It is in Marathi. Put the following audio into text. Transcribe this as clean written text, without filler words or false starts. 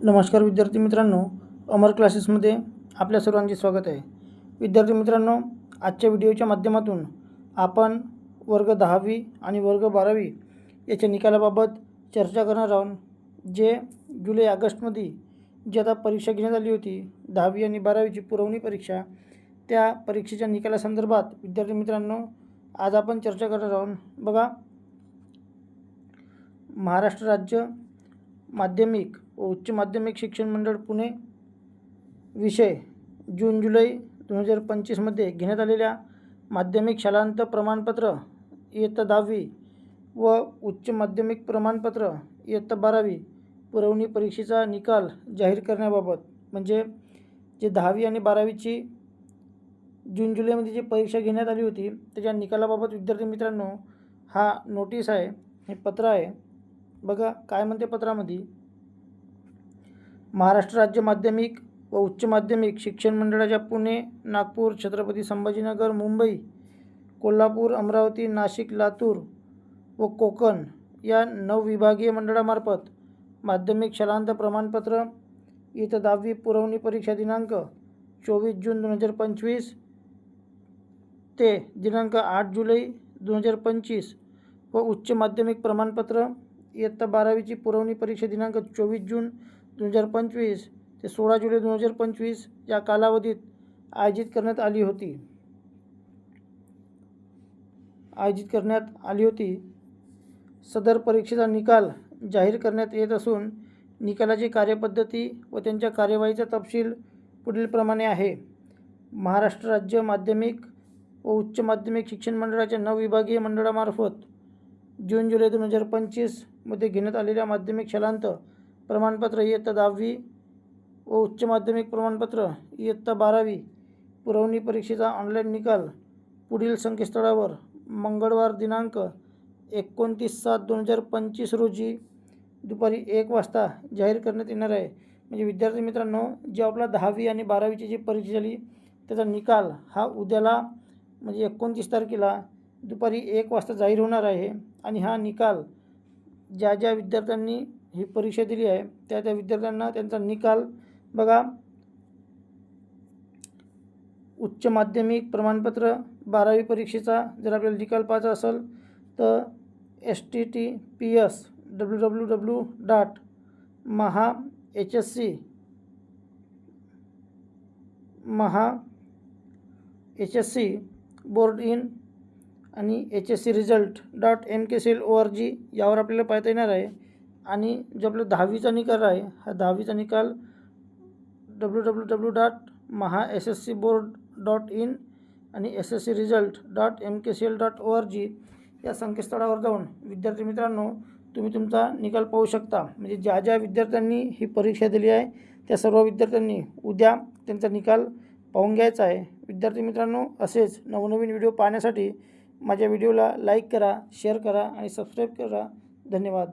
नमस्कार विद्यार्थी मित्रांनो, अमर क्लासेसमध्ये आपल्या सर्वांचे स्वागत आहे। विद्यार्थी मित्रांनो, आजच्या व्हिडिओच्या माध्यमातून आपण वर्ग 10वी आणि वर्ग 12वी याच्या निकालाबाबत चर्चा करणार आहोत। जे जुलै ऑगस्टमध्ये जी आता परीक्षा घेण्यात आली होती 10वी आणि 12वीची पुरवणी परीक्षा, त्या परीक्षेच्या निकालासंदर्भात विद्यार्थी मित्रांनो आज आपण चर्चा करणार आहोत। बघा, महाराष्ट्र राज्य माध्यमिक व उच्च माध्यमिक शिक्षण मंडळ पुणे विषय जून जुलै 2025मध्ये घेण्यात आलेल्या माध्यमिक शालांत प्रमाणपत्र इयत्ता 10वी व उच्च माध्यमिक प्रमाणपत्र इयत्ता 12वी पुरवणी परीक्षेचा निकाल जाहीर करण्याबाबत, म्हणजे जे 10वी आणि 12वीची जून जुलैमध्ये जी परीक्षा घेण्यात आली होती त्याच्या निकालाबाबत विद्यार्थी मित्रांनो हा नोटीस आहे, हे पत्र आहे। बघा काय म्हणते पत्रामध्ये, महाराष्ट्र राज्य माध्यमिक व उच्च माध्यमिक शिक्षण मंडळाच्या पुणे, नागपूर, छत्रपती संभाजीनगर, मुंबई, कोल्हापूर, अमरावती, नाशिक, लातूर व कोकण या 9 विभागीय मंडळामार्फत माध्यमिक शालांत प्रमाणपत्र इयत्ता 10वी पुरवणी परीक्षा दिनांक 24 जून 2025 ते दिनांक 8 जुलै 2025 व उच्च माध्यमिक प्रमाणपत्र इयत्ता 12वीची पुरवणी परीक्षा दिनांक 24 जून 2025 ते 16 जुलै 2025 या कालावधीत आयोजित करण्यात आली होती। सदर परीक्षेचा निकाल जाहीर करण्यात येत असून निकालाची कार्यपद्धती व त्यांच्या कार्यवाहीचा तपशील पुढीलप्रमाणे आहे। महाराष्ट्र राज्य माध्यमिक व उच्च माध्यमिक शिक्षण मंडळाच्या 9 विभागीय मंडळामार्फत जून जुलै 2025मध्ये घेण्यात आलेल्या माध्यमिक शालांत प्रमाणपत्र इयत्ता 10वी व उच्च माध्यमिक प्रमाणपत्र इयत्ता 12वी पुरवणी परीक्षेचा ऑनलाईन निकाल पुढील संकेतस्थळावर मंगळवार दिनांक 29/7/2025 रोजी दुपारी 1 वाजता जाहीर करण्यात येणार आहे। म्हणजे विद्यार्थी मित्रांनो, जे आपला 10वी आणि 12वीची जी परीक्षा झाली त्याचा निकाल हा उद्याला म्हणजे 29 तारखेला दुपारी 1 वाजता जाहीर होणार आहे। आणि हा निकाल ज्या विद्यार्थ्यांनी ही परीक्षा दिली आहे त्या विद्यार्थ्यांना त्यांचा निकाल बघा, उच्च माध्यमिक प्रमाणपत्र 12वी परीक्षेचा जर आपल्याला निकाल पाहायचा असेल तर https://mahahsc.boardin आणि hscresult.mkcl.org यावर आपल्याला पाहता येणार आहे। आणि जो आपला 10वीचा निकाल आहे हा 10वीचा निकाल www.mahahscboard.in आणि hscresult.mkcl.org या संकेतस्थळावर जाऊन विद्यार्थी मित्रांनो तुम्ही तुमचा निकाल पाहू शकता। म्हणजे ज्या विद्यार्थ्यांनी ही परीक्षा दिली आहे त्या सर्व विद्यार्थ्यांनी उद्या त्यांचा निकाल पाहून घ्यायचा आहे। विद्यार्थी मित्रांनो, असेच नवनवीन व्हिडिओ पाहण्यासाठी माझ्या व्हिडिओला लाईक करा, शेअर करा आणि सबस्क्राईब करा। धन्यवाद।